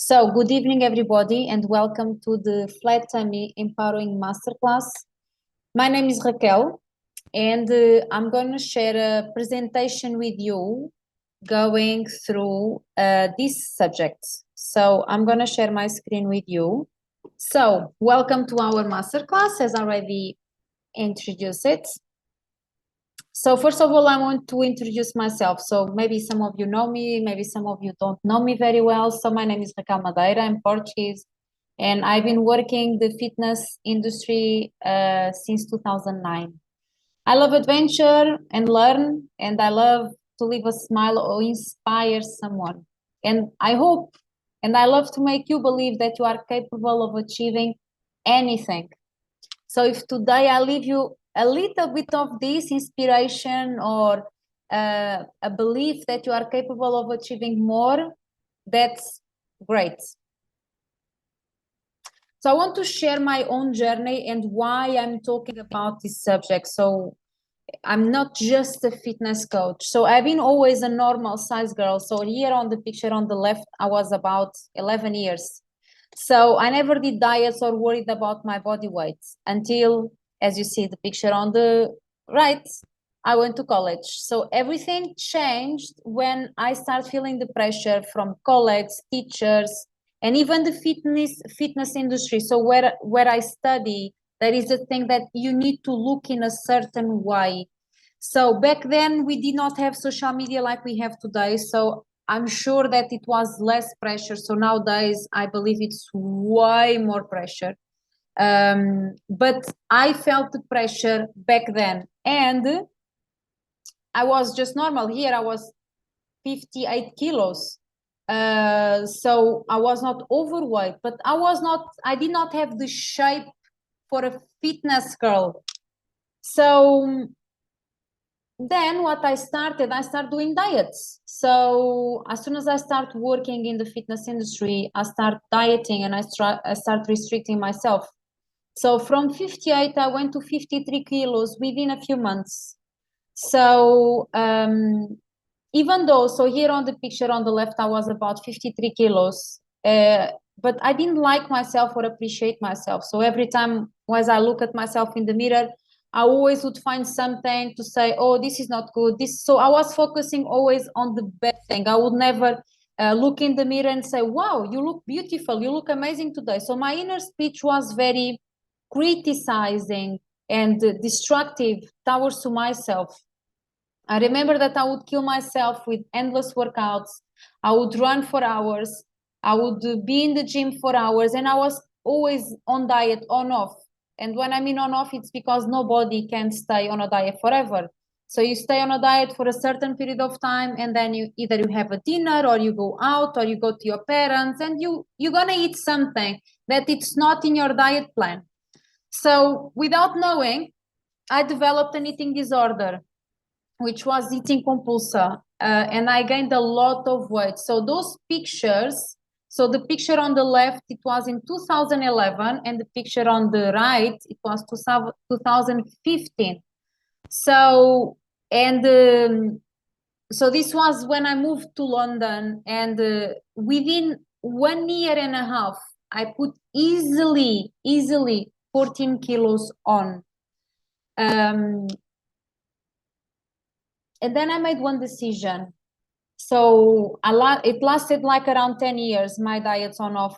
So, good evening, everybody, and welcome to the Flat Tummy Empowering Masterclass. My name is Raquel, and I'm going to share a presentation with you going through this subject. So, I'm going to share my screen with you. So, welcome to our masterclass, as I already introduced it. So first of all, I want to introduce myself. So maybe some of you know me, maybe some of you don't know me very well. So my name is Raquel Madeira, I'm Portuguese, and I've been working the fitness industry since 2009. I love adventure and learn, and I love to leave a smile or inspire someone. And I hope, and I love to make you believe that you are capable of achieving anything. So if today I leave you a little bit of this inspiration or a belief that you are capable of achieving more, that's great. So I want to share my own journey and why I'm talking about this subject. So I'm not just a fitness coach. So I've been always a normal size girl. So here on the picture on the left, I was about 11 years. So I never did diets or worried about my body weight until, as you see the picture on the right, I went to college. So everything changed when I started feeling the pressure from colleagues, teachers, and even the fitness industry. So where I study, there is a thing that you need to look in a certain way. So back then we did not have social media like we have today. So I'm sure that it was less pressure. So nowadays, I believe it's way more pressure. But I felt the pressure back then. And I was just normal. Here I was 58 kilos. So I was not overweight, but I did not have the shape for a fitness girl. So then what I started doing diets. So as soon as I start working in the fitness industry, I start dieting and I start restricting myself. So from 58, I went to 53 kilos within a few months. So even though, so here on the picture on the left, I was about 53 kilos, but I didn't like myself or appreciate myself. So every time as I look at myself in the mirror, I always would find something to say, oh, this is not good. So I was focusing always on the bad thing. I would never look in the mirror and say, wow, you look beautiful. You look amazing today. So my inner speech was very criticizing and destructive towards to myself. I remember that I would kill myself with endless workouts. I would run for hours. I would be in the gym for hours, and I was always on diet, on off. And when I mean on off, it's because nobody can stay on a diet forever. So you stay on a diet for a certain period of time, and then you have a dinner, or you go out, or you go to your parents, and you're gonna eat something that it's not in your diet plan. So without knowing, I developed an eating disorder, which was eating compulsive, and I gained a lot of weight. So those pictures, so the picture on the left, it was in 2011, and the picture on the right, it was 2015. So, and so this was when I moved to London, and within 1 year and a half, I put easily 14 kilos on. And then I made one decision. So it lasted like around 10 years, my diets on off.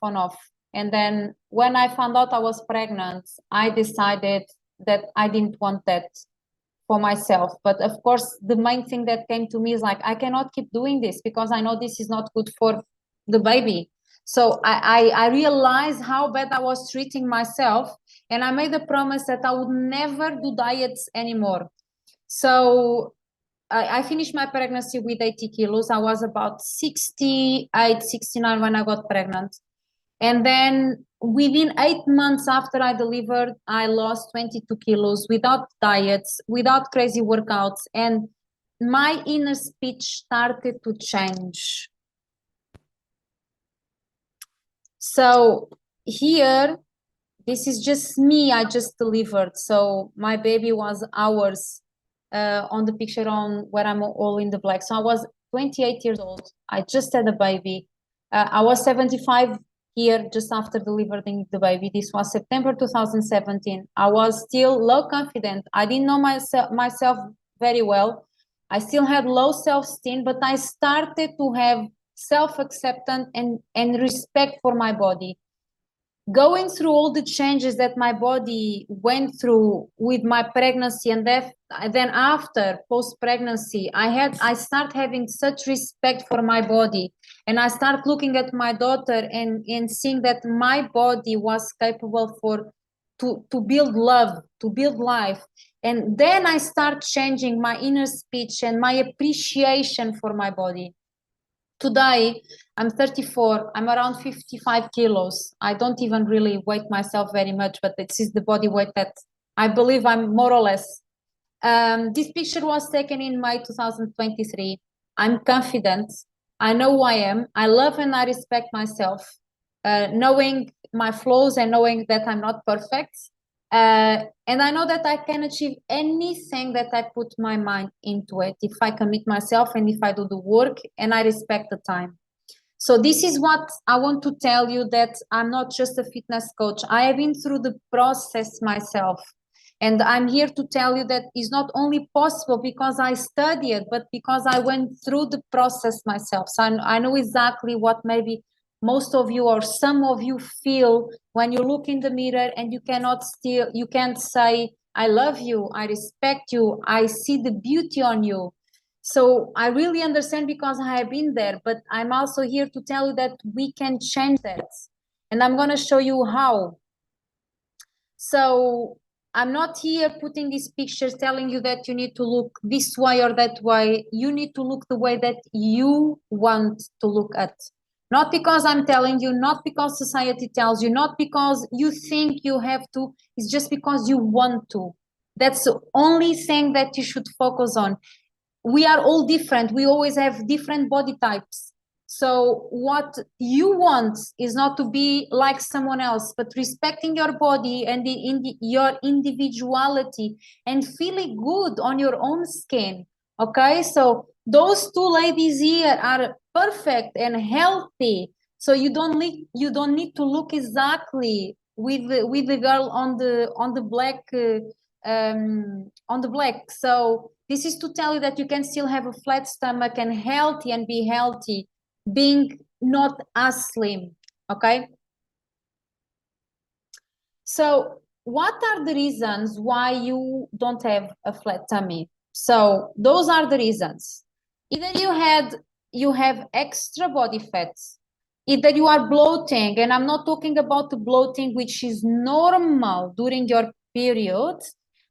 And then when I found out I was pregnant, I decided that I didn't want that for myself. But of course, the main thing that came to me is like, I cannot keep doing this because I know this is not good for the baby. So I realized how bad I was treating myself. And I made a promise that I would never do diets anymore. So I finished my pregnancy with 80 kilos. I was about 68, 69 when I got pregnant. And then within 8 months after I delivered, I lost 22 kilos without diets, without crazy workouts. And my inner speech started to change. So here, this is just me. I just delivered. So my baby was ours. On the picture on where I'm all in the black. So I was 28 years old. I just had a baby. I was 75 here just after delivering the baby. This was September 2017. I was still low confident. I didn't know myself very well. I still had low self-esteem, but I started to have self-acceptance and respect for my body. Going through all the changes that my body went through with my pregnancy and then after post-pregnancy, I start having such respect for my body, and I start looking at my daughter and seeing that my body was capable to build love, to build life. And then I start changing my inner speech and my appreciation for my body. Today, I'm 34, I'm around 55 kilos. I don't even really weight myself very much, but this is the body weight that I believe I'm more or less. This picture was taken in May 2023. I'm confident. I know who I am. I love and I respect myself, knowing my flaws and knowing that I'm not perfect. And I know that I can achieve anything that I put my mind into it if I commit myself and if I do the work and I respect the time. So this is what I want to tell you, that I'm not just a fitness coach. I have been through the process myself. And I'm here to tell you that it's not only possible because I studied, but because I went through the process myself. So I know exactly what maybe most of you or some of you feel when you look in the mirror and you can't say, I love you, I respect you, I see the beauty on you. So I really understand because I have been there, but I'm also here to tell you that we can change that. And I'm going to show you how. So I'm not here putting these pictures telling you that you need to look this way or that way. You need to look the way that you want to look at. Not because I'm telling you, not because society tells you, not because you think you have to. It's just because you want to. That's the only thing that you should focus on. We are all different. We always have different body types. So what you want is not to be like someone else, but respecting your body and your individuality and feeling good on your own skin. Okay, so those two ladies here are perfect and healthy. So you don't need to look exactly with the girl on the black on the black. So this is to tell you that you can still have a flat stomach and be healthy, being not as slim, okay? So what are the reasons why you don't have a flat tummy? So those are the reasons. Either you have extra body fats, either you are bloating, and I'm not talking about the bloating which is normal during your period,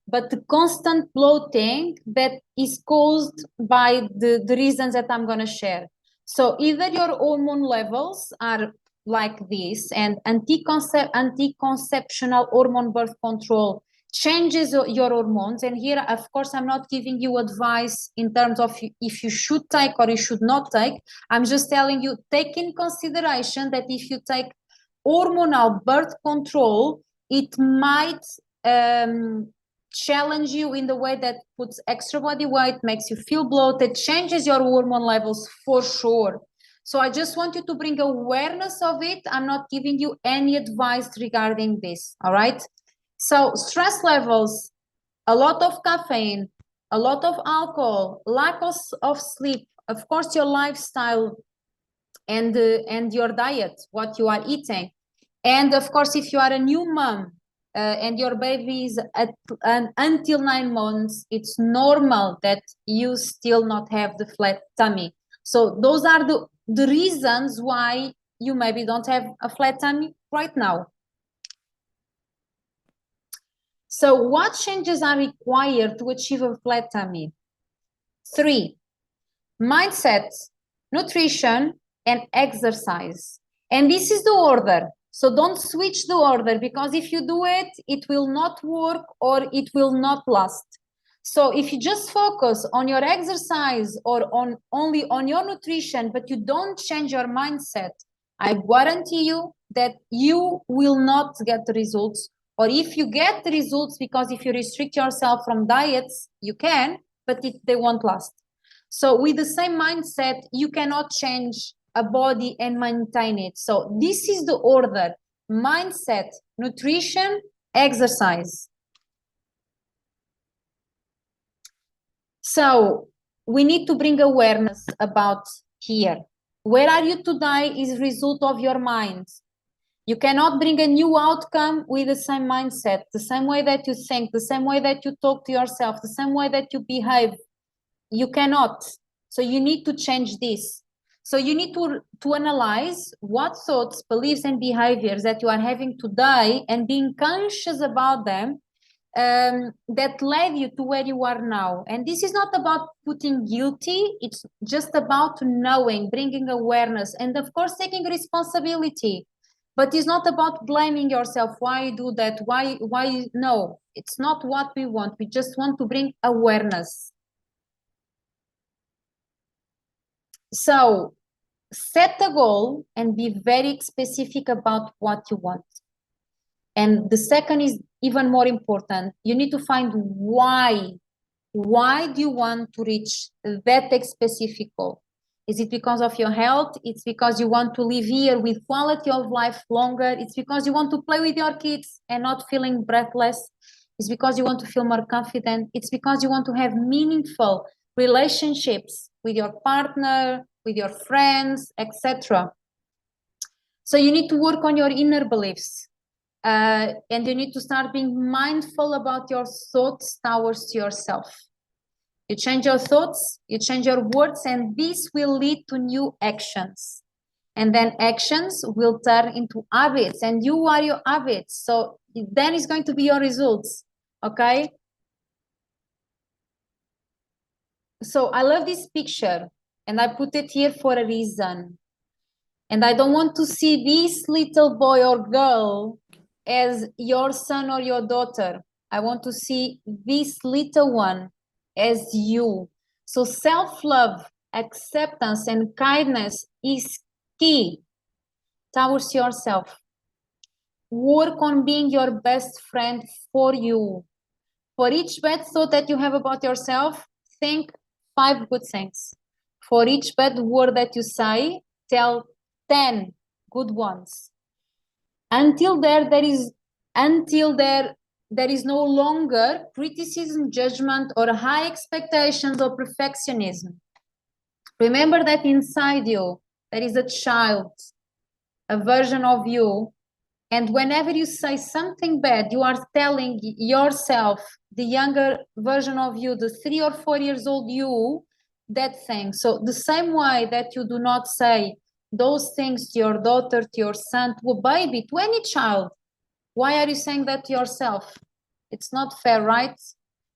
but the constant bloating that is caused by the reasons that I'm going to share. So either your hormone levels are like this, and anticonceptional hormone birth control changes your hormones. And here, of course, I'm not giving you advice in terms of if you should take or you should not take. I'm just telling you, take in consideration that if you take hormonal birth control, it might challenge you in the way that puts extra body weight, makes you feel bloated, changes your hormone levels for sure. So I just want you to bring awareness of it. I'm not giving you any advice regarding this, all right? So stress levels, a lot of caffeine, a lot of alcohol, lack of sleep, of course, your lifestyle and your diet, what you are eating. And of course, if you are a new mom, and your baby is until 9 months, it's normal that you still not have the flat tummy. So those are the reasons why you maybe don't have a flat tummy right now. So what changes are required to achieve a flat tummy? 3, mindset, nutrition, and exercise. And this is the order. So don't switch the order, because if you do it, it will not work or it will not last. So if you just focus on your exercise or only on your nutrition, but you don't change your mindset, I guarantee you that you will not get the results. Or if you get the results, because if you restrict yourself from diets, you can, but they won't last. So with the same mindset, you cannot change a body and maintain it. So this is the order: mindset, nutrition, exercise. So we need to bring awareness about here. Where are you today is result of your mind. You cannot bring a new outcome with the same mindset, the same way that you think, the same way that you talk to yourself, the same way that you behave. You cannot. So you need to change this. So you need to analyze what thoughts, beliefs, and behaviors that you are having today and being conscious about them, that led you to where you are now. And this is not about putting guilty. It's just about knowing, bringing awareness, and of course taking responsibility. But it's not about blaming yourself. Why you do that? Why? No, it's not what we want. We just want to bring awareness. So set a goal and be very specific about what you want. And the second is even more important. You need to find why. Why do you want to reach that specific goal? Is it because of your health? It's because you want to live here with quality of life longer. It's because you want to play with your kids and not feeling breathless. It's because you want to feel more confident. It's because you want to have meaningful relationships with your partner, with your friends, etc. So you need to work on your inner beliefs. And you need to start being mindful about your thoughts towards yourself. You change your thoughts, you change your words, and this will lead to new actions. And then actions will turn into habits, and you are your habits. So then it's going to be your results, okay? So I love this picture, and I put it here for a reason. And I don't want to see this little boy or girl as your son or your daughter. I want to see this little one as you. So self-love, acceptance, and kindness is key towards yourself. Work on being your best friend for you. For each bad thought that you have about yourself, think 5 good things. For each bad word that you say, tell 10 good ones. Until there is no longer criticism, judgment, or high expectations or perfectionism. Remember that inside you there is a child, a version of you, and whenever you say something bad, you are telling yourself, the younger version of you, the 3 or 4 years old you, that thing. So the same way that you do not say those things to your daughter, to your son, to a baby, to any child, why are you saying that to yourself? It's not fair, right?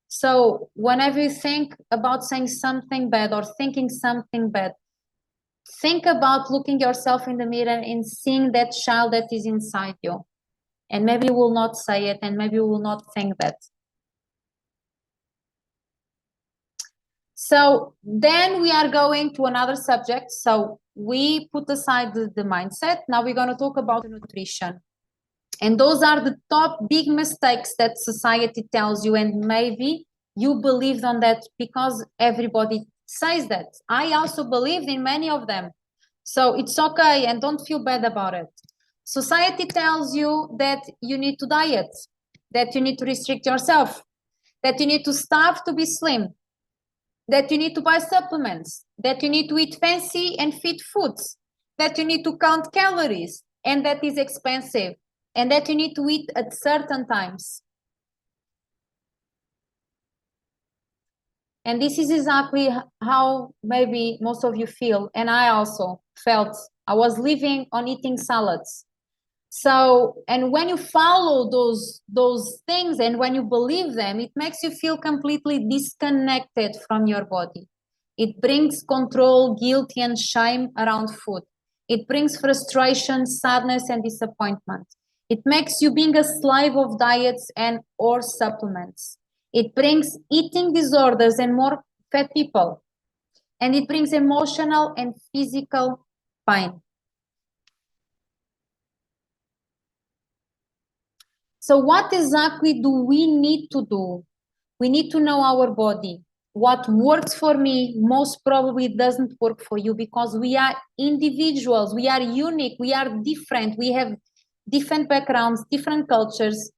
So whenever you think about saying something bad or thinking something bad, think about looking yourself in the mirror and seeing that child that is inside you. And maybe you will not say it, and maybe you will not think that. So then we are going to another subject. So we put aside the mindset. Now we're going to talk about nutrition. And those are the top big mistakes that society tells you, and maybe you believed on that because everybody says that. I also believed in many of them. So it's okay, and don't feel bad about it. Society tells you that you need to diet, that you need to restrict yourself, that you need to starve to be slim, that you need to buy supplements, that you need to eat fancy and fit foods, that you need to count calories, and that is expensive, and that you need to eat at certain times. And this is exactly how maybe most of you feel, and I also felt. I was living on eating salads. So, and when you follow those things and when you believe them, it makes you feel completely disconnected from your body. It brings control, guilt, and shame around food. It brings frustration, sadness, and disappointment. It makes you being a slave of diets and or supplements. It brings eating disorders and more fat people. And it brings emotional and physical pain. So what exactly do we need to do? We need to know our body. what works for me most probably doesn't work for you, because we are individuals, we are unique, we are different, we have different backgrounds, different cultures,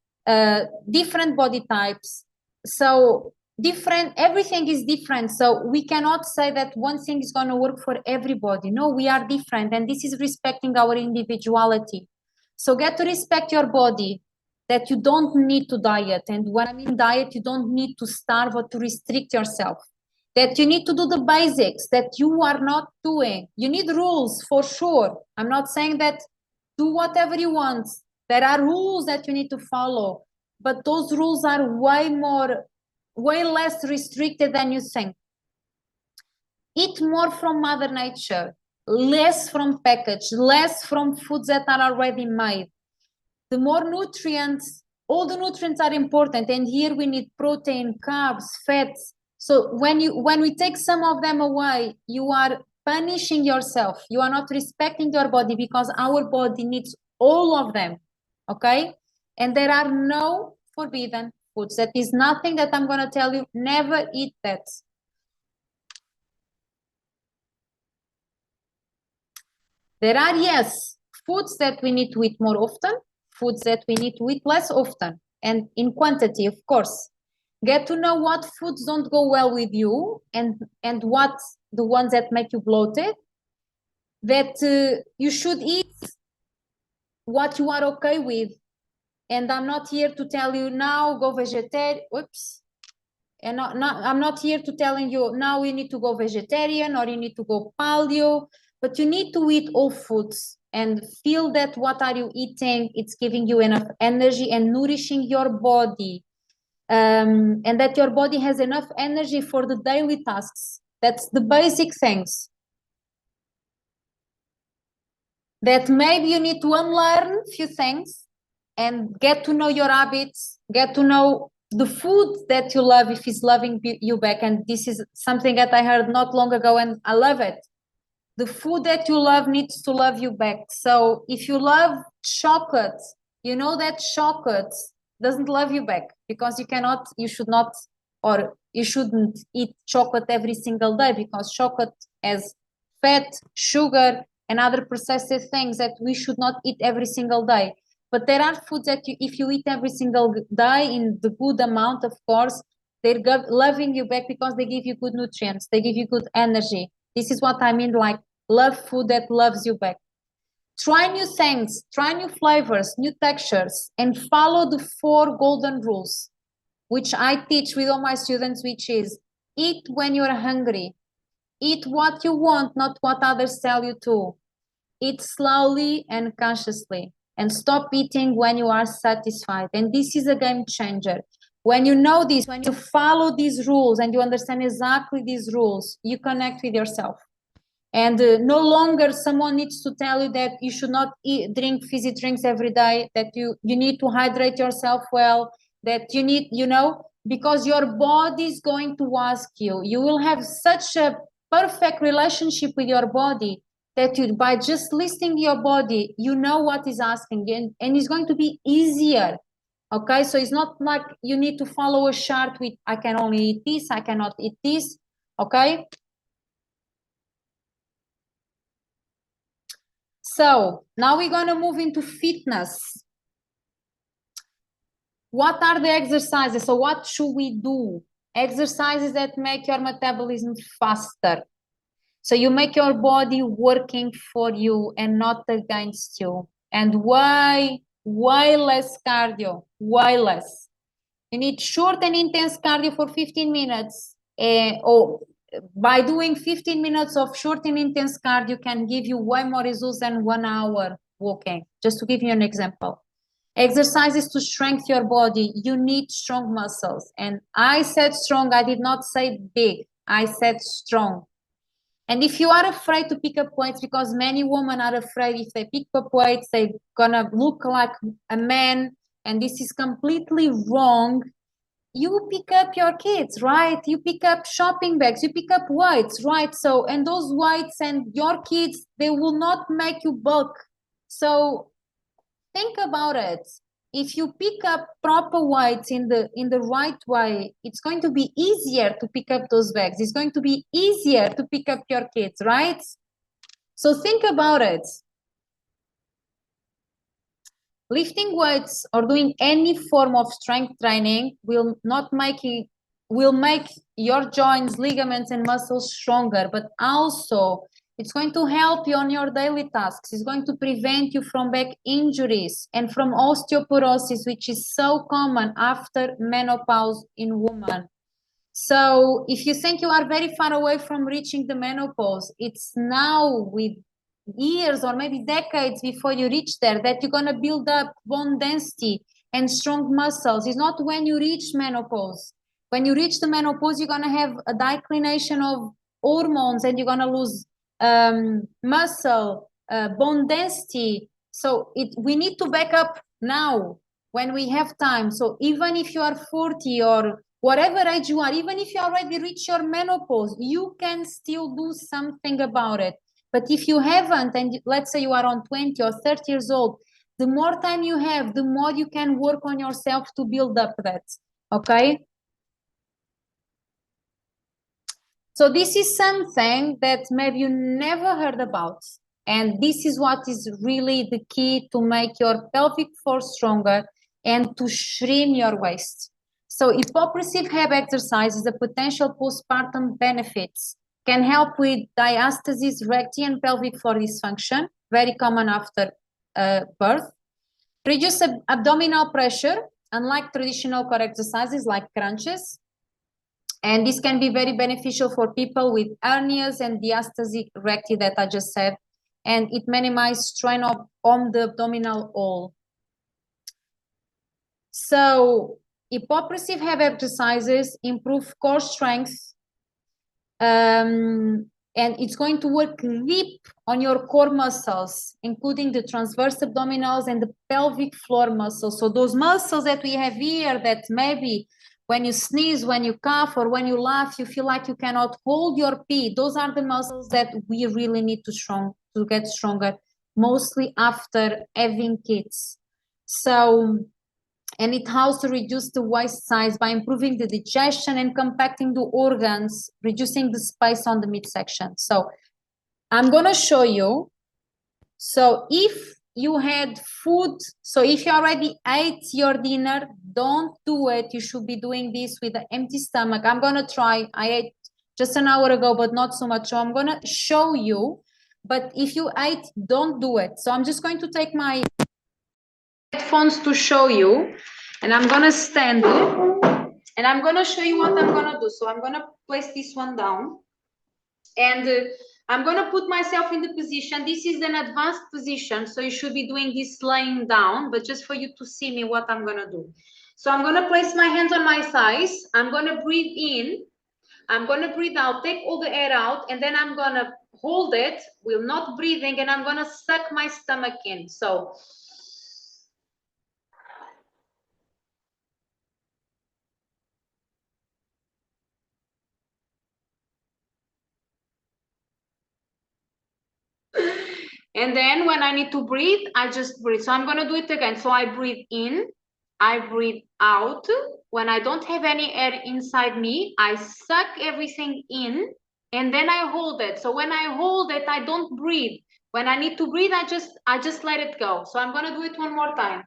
different body types. So different, everything is different. So we cannot say that one thing is going to work for everybody. No, we are different, and this is respecting our individuality. So get to respect your body, that you don't need to diet. And when I mean diet, you don't need to starve or to restrict yourself. That you need to do the basics that you are not doing. You need rules for sure. I'm not saying that do whatever you want. There are rules that you need to follow, but those rules are way less restricted than you think. Eat more from Mother Nature, less from packaged, less from foods that are already made. The more nutrients, all the nutrients are important, and here we need protein, carbs, fats. So when we take some of them away, you are punishing yourself. You are not respecting your body, because our body needs all of them. Okay? And there are no forbidden foods. That is nothing that I'm going to tell you. Never eat that. There are, yes, foods that we need to eat more often, foods that we need to eat less often, and in quantity, of course. Get to know what foods don't go well with you, and what the ones that make you bloated, that you should eat what you are okay with. And I'm not here to tell you now go vegetarian. Oops. And I'm not here to telling you now you need to go vegetarian or you need to go paleo, but you need to eat all foods and feel that what are you eating, it's giving you enough energy and nourishing your body, and that your body has enough energy for the daily tasks. That's the basic things. That maybe you need to unlearn a few things and get to know your habits, get to know the food that you love, if it's loving you back. And this is something that I heard not long ago, and I love it. The food that you love needs to love you back. So if you love chocolate, you know that chocolate doesn't love you back, because you should not, or you shouldn't eat chocolate every single day, because chocolate has fat, sugar, and other processed things that we should not eat every single day. But there are foods that if you eat every single day in the good amount, of course, they're loving you back, because they give you good nutrients, they give you good energy. This is what I mean, like love food that loves you back. Try new things, try new flavors, new textures, and follow the 4 golden rules, which I teach with all my students, which is eat when you're hungry. Eat what you want, not what others tell you to. Eat slowly and consciously, and stop eating when you are satisfied. And this is a game changer. When you know this, when you follow these rules and you understand exactly these rules, you connect with yourself. And no longer someone needs to tell you that you should not drink fizzy drinks every day, that you need to hydrate yourself well, that you need, because your body is going to ask you. You will have such a perfect relationship with your body that you, by just listening to your body, you know what is asking, and it's going to be easier. Okay, so it's not like you need to follow a chart with I can only eat this, I cannot eat this. Okay. So now we're going to move into fitness. What are the exercises? So what should we do? Exercises that make your metabolism faster. So you make your body working for you and not against you. And way less cardio, way less. You need short and intense cardio for 15 minutes. By doing 15 minutes of short and intense cardio can give you way more results than 1 hour walking. Just to give you an example. Exercises to strengthen your body. You need strong muscles. And I said strong, I did not say big. I said strong. And if you are afraid to pick up weights, because many women are afraid if they pick up weights, they're gonna look like a man, and this is completely wrong. You pick up your kids, right? You pick up shopping bags, you pick up weights, right? So, and those weights and your kids, they will not make you bulk. So think about it. if you pick up proper weights in the right way, it's going to be easier to pick up those bags. It's going to be easier to pick up your kids, right? So think about it. Lifting weights or doing any form of strength training will make your joints, ligaments, and muscles stronger, but also it's going to help you on your daily tasks. It's going to prevent you from back injuries and from osteoporosis, which is so common after menopause in women. So if you think you are very far away from reaching the menopause, it's now with years or maybe decades before you reach there that you're going to build up bone density and strong muscles. It's not when you reach menopause. When you reach the menopause, you're going to have a declination of hormones and you're going to lose muscle, bone density. So we need to back up now when we have time. So even if you are 40 or whatever age you are, even if you already reached your menopause, you can still do something about it. But if you haven't, and let's say you are on 20 or 30 years old, the more time you have, the more you can work on yourself to build up that, okay? So this is something that maybe you never heard about. And this is what is really the key to make your pelvic floor stronger and to trim your waist. So hypopressive HAB exercise is a potential postpartum benefits. Can help with diastasis, recti, and pelvic floor dysfunction, very common after birth. Reduce abdominal pressure, unlike traditional core exercises like crunches. And this can be very beneficial for people with hernias and diastasis recti that I just said. And it minimizes strain on the abdominal wall. So hypopressive HAB exercises improve core strength, and it's going to work deep on your core muscles, including the transverse abdominals and the pelvic floor muscles. So those muscles that we have here that maybe when you sneeze, when you cough, or when you laugh, you feel like you cannot hold your pee. Those are the muscles that we really need to get stronger, mostly after having kids. So, and it helps to reduce the waist size by improving the digestion and compacting the organs, reducing the space on the midsection. So I'm going to show you. So if you had food, so if you already ate your dinner, don't do it. You should be doing this with an empty stomach. I'm going to try. I ate just an hour ago, but not so much. So I'm going to show you. But if you ate, don't do it. So I'm just going to take my headphones to show you, and I'm gonna stand and I'm gonna show you what I'm gonna do. So I'm gonna place this one down, and I'm gonna put myself in the position. This is an advanced position, so you should be doing this laying down, but just for you to see me what I'm gonna do. So I'm gonna place my hands on my thighs. I'm gonna breathe in, I'm gonna breathe out, take all the air out, and then I'm gonna hold it while not breathing, and I'm gonna suck my stomach in. So and then when I need to breathe, I just breathe. So I'm going to do it again. So I breathe in, I breathe out. When I don't have any air inside me, I suck everything in, and then I hold it. So when I hold it, I don't breathe. When I need to breathe, I just let it go. So I'm going to do it one more time.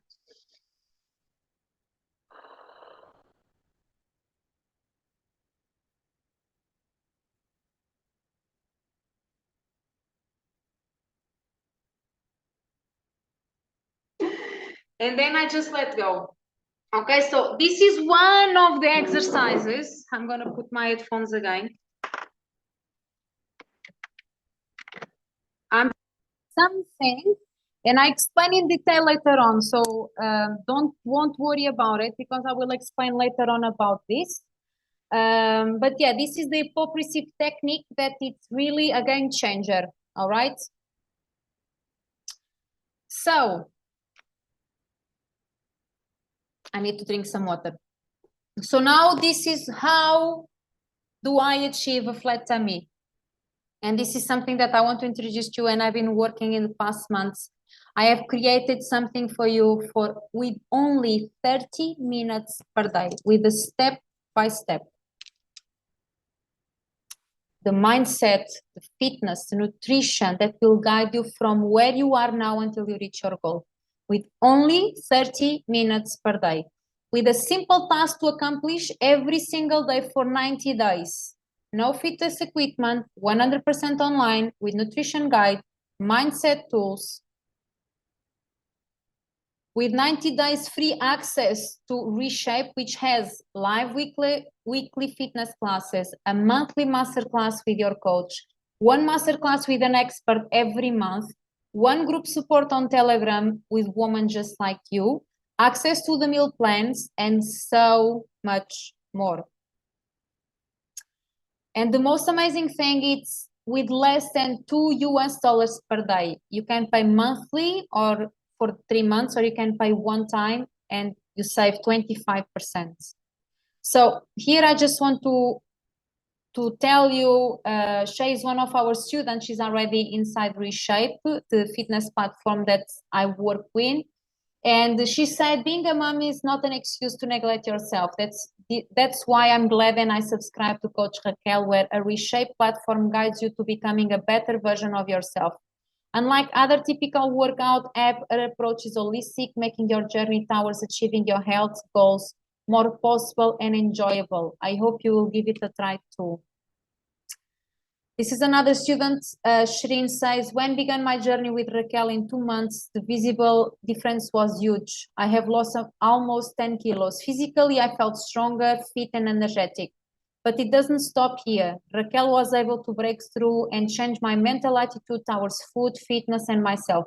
And then I just let go. Okay, so this is one of the exercises. I'm going to put my headphones again. I'm something, and I explain in detail later on. So won't worry about it, because I will explain later on about this. But yeah, this is the hypopressive technique that it's really a game changer. All right. So I need to drink some water. So now this is how do I achieve a flat tummy? And this is something that I want to introduce to you, and I've been working in the past months I have created something for you with only 30 minutes per day, with a step by step. The mindset, the fitness, the nutrition that will guide you from where you are now until you reach your goal, with only 30 minutes per day, with a simple task to accomplish every single day for 90 days. No fitness equipment, 100% online, with nutrition guide, mindset tools, with 90 days free access to Reshape, which has live weekly fitness classes, a monthly masterclass with your coach, one masterclass with an expert every month, one group support on Telegram with women just like you, access to the meal plans, and so much more. And the most amazing thing, it's with less than $2 per day. You can pay monthly or for 3 months, or you can pay one time and you save 25%. So here I just want to tell you, Shay is one of our students. She's already inside Reshape, the fitness platform that I work with. And she said, being a mom is not an excuse to neglect yourself. That's why I'm glad and I subscribe to Coach Raquel, where a Reshape platform guides you to becoming a better version of yourself. Unlike other typical workout app, our approach is holistic, making your journey towards achieving your health goals more possible and enjoyable. I hope you will give it a try too. This is another student, Shireen says, when began my journey with Raquel in 2 months, the visible difference was huge. I have lost almost 10 kilos. Physically, I felt stronger, fit and energetic. But it doesn't stop here. Raquel was able to break through and change my mental attitude towards food, fitness, and myself.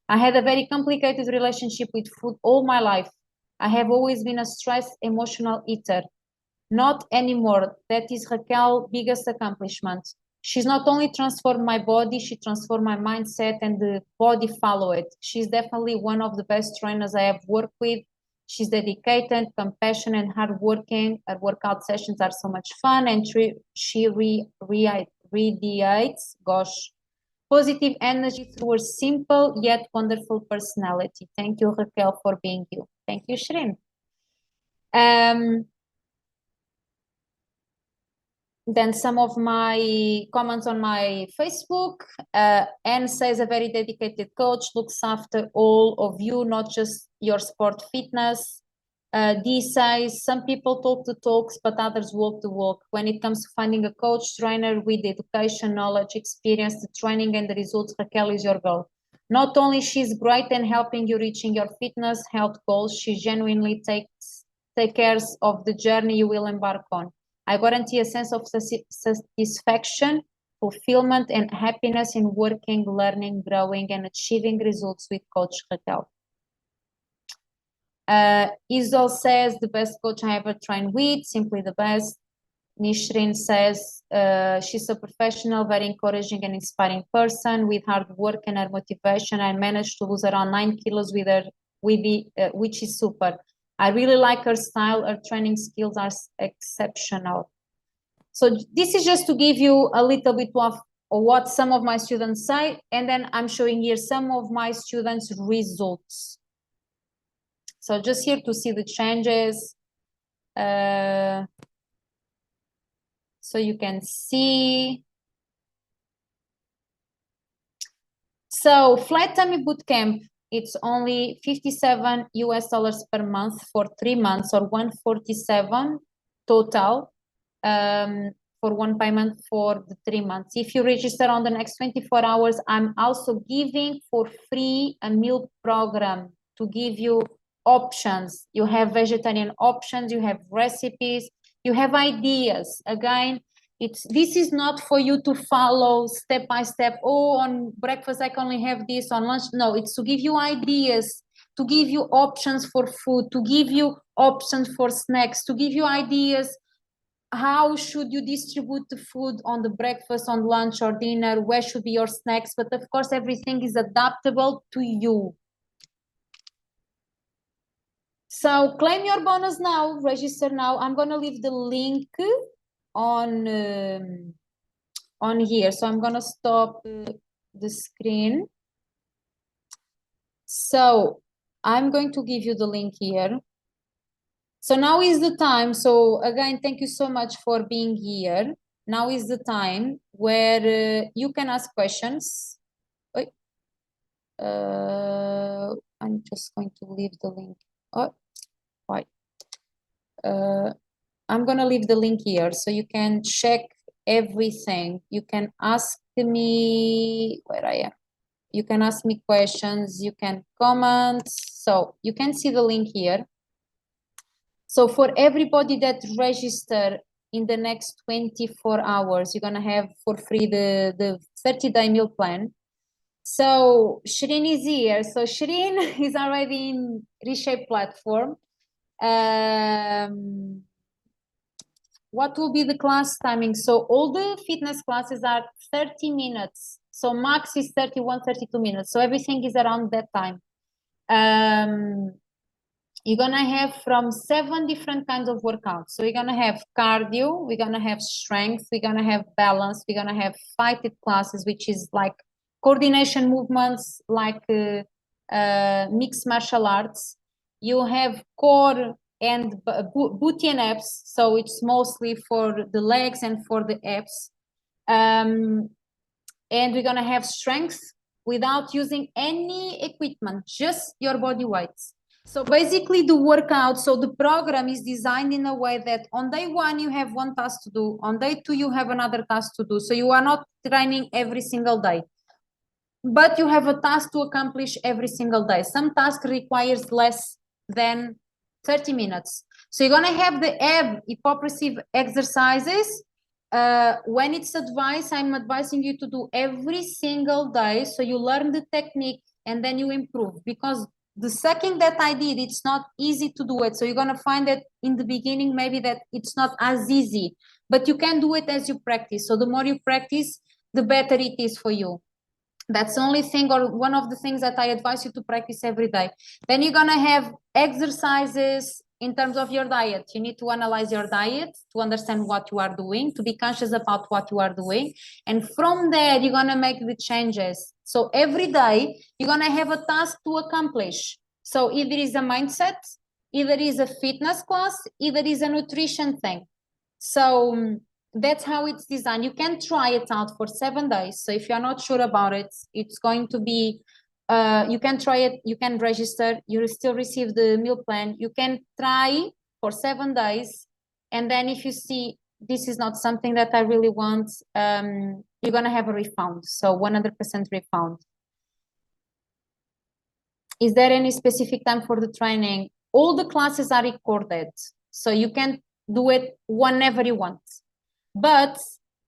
I had a very complicated relationship with food all my life. I have always been a stressed, emotional eater. Not anymore. That is Raquel's biggest accomplishment. She's not only transformed my body, she transformed my mindset, and the body followed it. She's definitely one of the best trainers I have worked with. She's dedicated, compassionate, and hardworking. Her workout sessions are so much fun, and she radiates, positive energy through her simple yet wonderful personality. Thank you, Raquel, for being you. Thank you, Shireen. Then some of my comments on my Facebook. Anne says, a very dedicated coach, looks after all of you, not just your sport fitness. Dee says, some people talk the talks, but others walk the walk. When it comes to finding a coach, trainer with education, knowledge, experience, the training and the results, Raquel is your goal. Not only she's great in helping you reaching your fitness, health goals, she genuinely takes care of the journey you will embark on. I guarantee a sense of satisfaction, fulfillment, and happiness in working, learning, growing, and achieving results with Coach Raquel. Isol says, the best coach I ever trained with, simply the best. Nishrin says, she's a professional, very encouraging and inspiring person. With hard work and her motivation, I managed to lose around 9 kilos with her, which is super. I really like her style. Her training skills are exceptional. So this is just to give you a little bit of what some of my students say. And then I'm showing here some of my students' results. So just here to see the changes. So you can see. So Flat Tummy Bootcamp, it's only $57 per month for 3 months, or $147 total for one payment for the 3 months. If you register on the next 24 hours, I'm also giving for free a meal program to give you options. You have vegetarian options, you have recipes, you have ideas. Again, this is not for you to follow step by step. Oh, on breakfast I can only have this, on lunch. No, it's to give you ideas, to give you options for food, to give you options for snacks, to give you ideas. How should you distribute the food on the breakfast, on lunch or dinner? Where should be your snacks? But of course, everything is adaptable to you. So claim your bonus now, register now. I'm going to leave the link on here. So I'm going to stop the screen. So I'm going to give you the link here. So now is the time. So again, thank you so much for being here. Now is the time where you can ask questions. I'm just going to leave the link. Oh, why? I'm gonna leave the link here so you can check everything. You can ask me where I am. You can ask me questions, you can comment. So you can see the link here. So for everybody that register in the next 24 hours, you're gonna have for free the 30-day meal plan. So Shireen is here. So Shireen is already in Reshape platform. What will be the class timing? So all the fitness classes are 30 minutes. So max is 31, 32 minutes. So everything is around that time. You're gonna have from 7 different kinds of workouts. So you're gonna have cardio, we're gonna have strength, we're gonna have balance, we're gonna have fighted classes, which is like coordination movements, like mixed martial arts. You have core and booty and abs, so it's mostly for the legs and for the abs. And we're gonna have strength without using any equipment, just your body weights. So basically the workout, so the program is designed in a way that on day 1 you have one task to do, on day 2 you have another task to do. So you are not training every single day, but you have a task to accomplish every single day. Some task requires less than 30 minutes. So you're gonna have the ab hypopressive exercises. When it's advice, I'm advising you to do every single day. So you learn the technique and then you improve, because the second that I did, it's not easy to do it. So you're gonna find that in the beginning, maybe that it's not as easy, but you can do it as you practice. So the more you practice, the better it is for you. That's the only thing, or one of the things that I advise you to practice every day. Then you're gonna have exercises in terms of your diet. You need to analyze your diet to understand what you are doing, to be conscious about what you are doing. And from there, you're gonna make the changes. So every day, you're gonna have a task to accomplish. So either is a mindset, either is a fitness class, either is a nutrition thing. So that's how it's designed. You can try it out for 7 days. So if you're not sure about it, it's going to be, you can try it, you can register, you will still receive the meal plan. You can try for 7 days. And then if you see this is not something that I really want, you're going to have a refund. So 100% refund. Is there any specific time for the training? All the classes are recorded. So you can do it whenever you want. But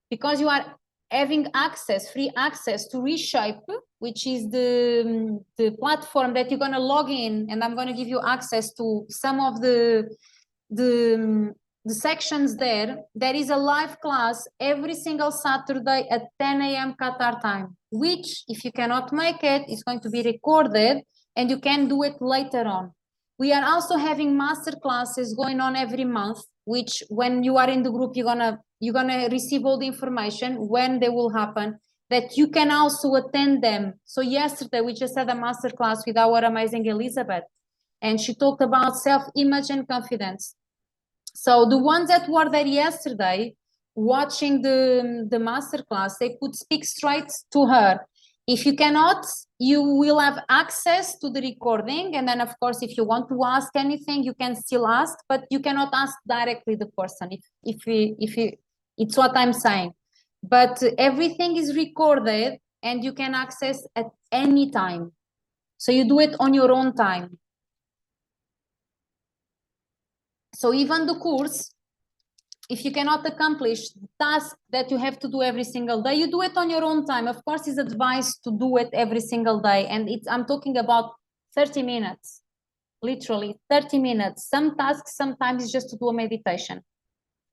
because you are having access, free access to Reshape, which is the platform that you're going to log in, and I'm going to give you access to some of the sections there. There is a live class every single Saturday at 10 a.m. Qatar time, which if you cannot make it, it's going to be recorded and you can do it later on. We are also having master classes going on every month, which when you are in the group, you're gonna receive all the information when they will happen, that you can also attend them. So yesterday we just had a master class with our amazing Elizabeth, and she talked about self-image and confidence. So the ones that were there yesterday watching the master class, they could speak straight to her. If you cannot, you will have access to the recording. And then, of course, if you want to ask anything, you can still ask, but you cannot ask directly the person if it's what I'm saying. But everything is recorded and you can access at any time. So you do it on your own time. So even the course, if you cannot accomplish the task that you have to do every single day, you do it on your own time. Of course, it's advised to do it every single day. And I'm talking about 30 minutes, literally 30 minutes. Some tasks sometimes is just to do a meditation.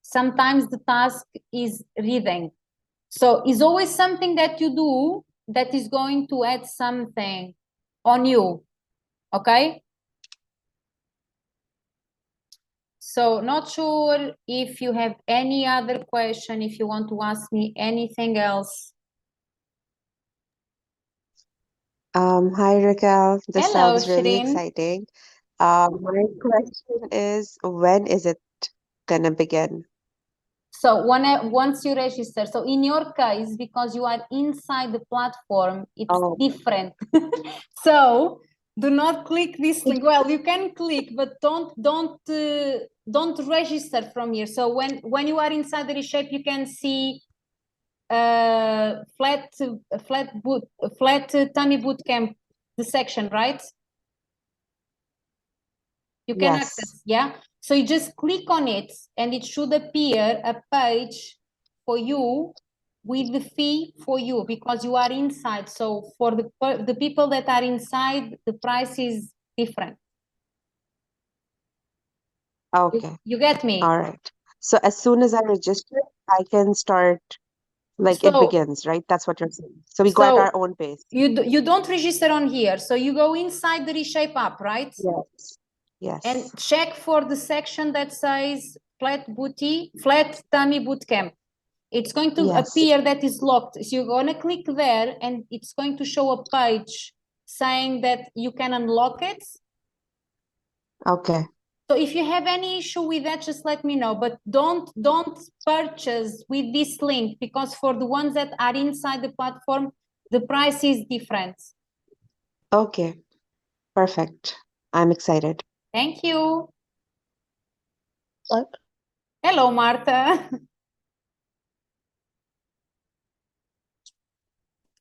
Sometimes the task is reading. So it's always something that you do that is going to add something on you, okay? So not sure if you have any other question, if you want to ask me anything else. Hi Raquel. This Hello, sounds really Shireen. exciting. My question is, when is it gonna begin? So once you register, so in your case, because you are inside the platform, it's Oh, different. So do not click this link. Well, you can click, but don't register from here. So when you are inside the reshape, you can see flat tummy boot camp, the section, right? You can yes. access, yeah? So you just click on it and it should appear a page for you with the fee for you because you are inside. So for the people that are inside, the price is different. Okay. You get me? All right. So as soon as I register, I can start, like it So begins, right? That's what you're saying. So we go at our so own pace. you don't register on here. So you go inside the Reshape app, right? Yes. And Yes. check for the section that says flat tummy boot camp. It's going to Yes. appear that is locked. So you're going to click there and it's going to show a page saying that you can unlock it. Okay. So if you have any issue with that, just let me know. But don't purchase with this link because for the ones that are inside the platform, the price is different. Okay. Perfect. I'm excited. Thank you. What? Hello, Marta.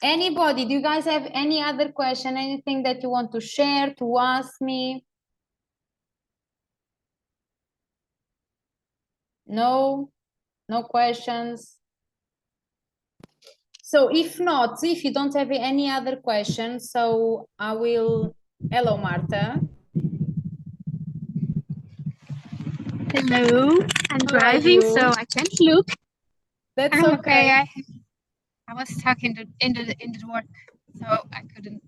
Anybody, do you guys have any other question, anything that you want to share, to ask me? No? No questions? So if not, if you don't have any other questions, so I will... Hello, Marta. Hello, I'm How are driving, so you? I can't look. That's I'm okay. I was stuck in the work, so I couldn't.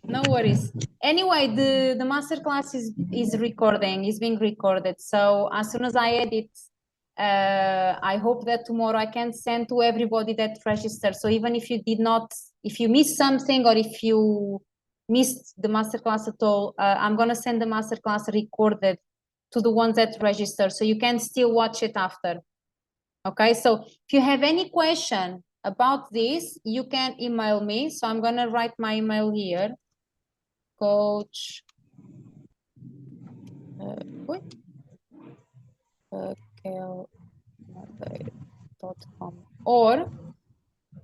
No worries. Anyway, the masterclass is being recorded. So as soon as I edit, I hope that tomorrow I can send to everybody that registered. So even if you missed something or if you missed the masterclass at all, I'm gonna send the masterclass recorded to the ones that register, so you can still watch it after. Okay, so if you have any question about this, you can email me. So I'm gonna write my email here. Coach raquelmadeira.com, or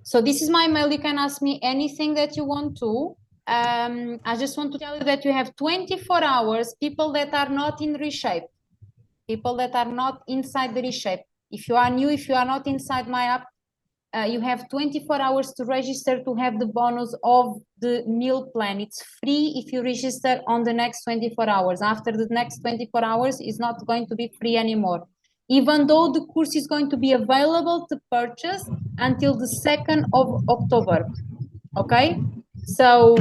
so this is my email. You can ask me anything that you want to. I just want to tell you that you have 24 hours, people that are not in Reshape, people that are not inside the Reshape. If you are new, if you are not inside my app, you have 24 hours to register to have the bonus of the meal plan. It's free if you register on the next 24 hours. After the next 24 hours, it's not going to be free anymore. Even though the course is going to be available to purchase until the 2nd of October. Okay? So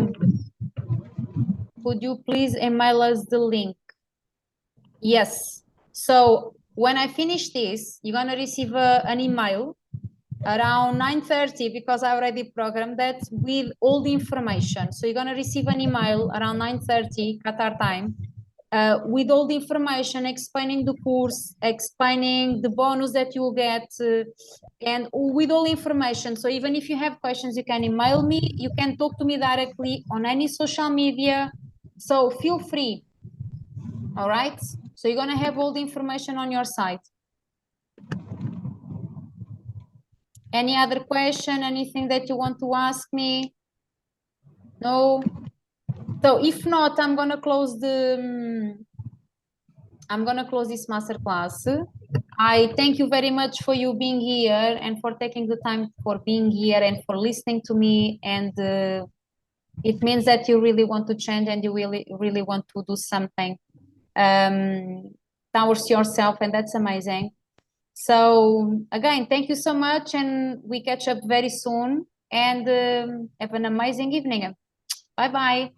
could you please email us the link? Yes. So when I finish this, you're going to receive an email around 9:30 because I already programmed that with all the information. So you're going to receive an email around 9:30 Qatar time with all the information, explaining the course, explaining the bonus that you'll get, and with all information. So even if you have questions, you can email me. You can talk to me directly on any social media. So feel free. All right. So you're going to have all the information on your site. Any other question, anything that you want to ask me? No? So if not, I'm gonna close this masterclass. I thank you very much for you being here and for taking the time for being here and for listening to me. And it means that you really want to change and you really, really want to do something towards yourself, and that's amazing. So again, thank you so much, and we catch up very soon. And have an amazing evening. Bye bye.